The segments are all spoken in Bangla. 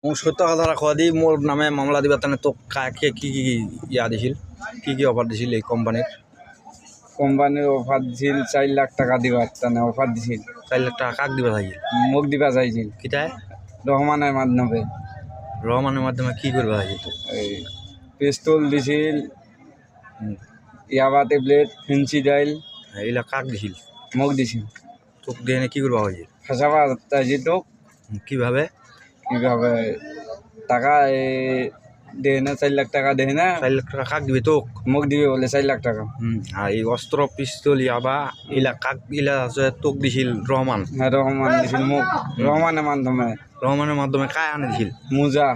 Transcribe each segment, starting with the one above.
সত্য কথা রাখা দি মোর নামে মামলা দিবার তাহলে তো কাকে কি কি ইয়া দিছিল কি অফার দিছিল এই কোম্পানির অফার দিছিল 4 লাখ টাকা দিবার তানে অফার দিছিল। 4 লাখ টাকা কাক দিবা থাকিল মুখ দিবা চাইছিল কিতায় রহমানের মাধ্যমে। রহমানের মাধ্যমে কি করবা থাকিল তো এই পিস্তল দিছিল, ইয়াবা ট্যাবলেট, ফেন্সিডাইল, এইলা কাক দিছিল মুখ দিছিল। তোক দিয়ে কি করবা হয়েছিল ফাঁসাবা চাইছিল তো কিভাবে কিভাবে টাকা দেয় না, 4 লাখ টাকা দেয় না, 4 লাখ টাকা কাক দিবে তোক মুখ দিবে বলে 4 লাখ টাকা। আর এই অস্ত্র পিস্তল ইয়াবা ইলা কাক ইলা আছে তোক দিছিল রহমান হ্যাঁ রহমান দিছিল মুখ, রহমানের মাধ্যমে। রহমানের মাধ্যমে কায় আনে দিছিল মুজা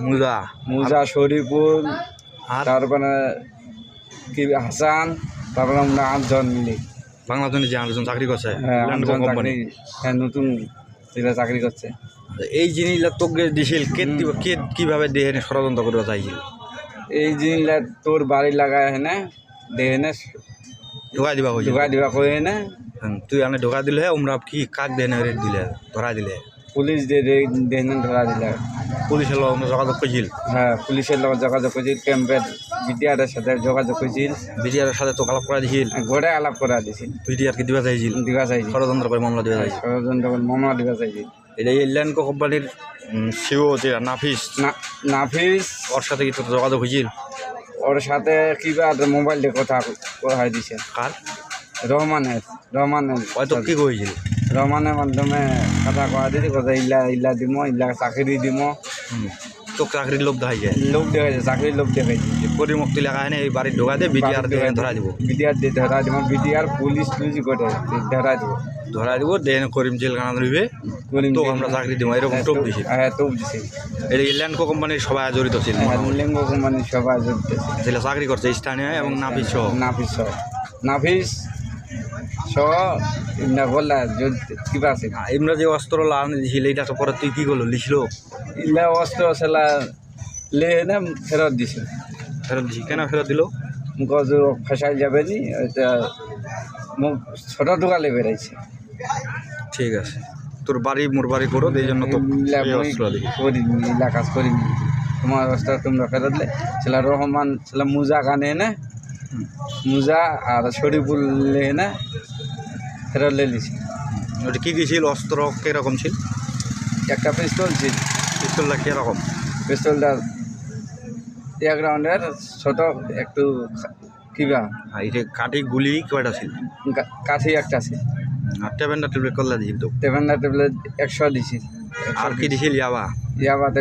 মুজা মুজা শরীফুল, আর তারপরে কি হাসান, তারপরে আমরা 8 জন মিলে। বাংলাদেশে যে আরেকজন চাকরি করছে হ্যাঁ 8 ল্যান্ডকো জন কোম্পানি। চাকরি, হ্যাঁ নতুন যেটা চাকরি করছে। এই জিনিসটা তোকে দিছিল কে কিভাবে দেহে ষড়যন্ত্র করবা চাইছিল এই জিনিসটা তোর বাড়ি লাগায় হেনে দেহে না, ঢোকা দিবা হয়েছিল ঢুকা দিবা করে না, তুই আনে ঢোকা দিলে আমরা কি কাক দেহে রেট দিলে ধরা দিলে পুলিশ দেহে না ধরা দিলে। পুলিশের লোক আমরা যোগাযোগ করছিল হ্যাঁ পুলিশের লগত যোগাযোগ করেছিল, ক্যাম্পের বিটিআরের সাথে যোগাযোগ করেছিল, বিডিআরের সাথে তো আলাপ করা দিছিল ঘরে আলাপ করা দিছিল, বিডিআর কে দিবা চাইছিল দিবা চাইছিল, ষড়যন্ত্র করে মামলা দিবা চাইছিল ষড়যন্ত্র করে মামলা দিবা চাইছিল। এটা এই ল্যান্ডকো কোম্পানির সিও যে নাফিস নাফিস ওর সাথে কি তোর যোগাযোগ হয়েছিল ওর সাথে কিবা মোবাইল দিয়ে কথা কয় দিছে। কার রহমানের হয়তো কি হয়েছিল রহমানের মাধ্যমে কথা কয়া দিছে, কথা ইলা দিম, ইলা চাকরি দিম, তোকে চাকরির লোভ দেখাই যায় লোক দেখাইছে, চাকরির লোক দেখাইছে। পরিমুক্তি লেখা হয় না এই বাড়ির ঢোকা দিয়ে বিডিআর দিয়ে ধরা দিব বিটিআর দিয়ে ধরা দিব, বিটিআর পুলিশ করে ধরা দিব, ধরা দিব দেন করিম জেলখানা ধরিবে তো আমরা চাকরি দিব এরকম টোপ দিছিল হ্যাঁ তো দিছে। এটা ল্যান্ডকো কোম্পানির সবাই জড়িত ছিল লিঙ্গ কোম্পানির সবাই জড়িত, যেটা চাকরি করছে স্থানীয় এবং নাফিস সহ নাফিস সহ ইমনা বললা জড়িত কিবা আছে। আমরা যে অস্ত্র লাগানো দিছিল এইটা তো পরে তুই কি করলো লিখলো ইলা অস্ত্র সেলা লে না ফেরত দিছে। ফেরত দিছি কেন ফেরত দিল গজ ফসাই যাবে নি, এটা মুখ ছোট ঢোকালে বেড়াইছে। ঠিক আছে তোর বাড়ি মোর বাড়ি করো এই জন্য তো এই অস্ত্র দেখি করিনি, ইলা কাজ করিনি, তোমার অস্ত্র তোমরা ফেরত দিলে। সেলা রহমান সেলা মুজা কানে না, মুজা আর শরীফুল লে না ফেরত লে লিছে। ওটা কি কি ছিল অস্ত্র কিরকম ছিল একটা পিস্তল ছিল, পিস্তলটা কিরকম পিস্তলটা 1 রাউন্ডের ছোট একটু কিবা, আর এটা কাঠি গুলি কয়টা ছিল কাঠি একটা ছিল। আর টেবেন্ডা ট্যাবলেট করলা দিছিল তো টেভেন্ডার ট্যাবলেট 100 দিছি। আর কি দিছিল ইয়াবা ইয়াবাতে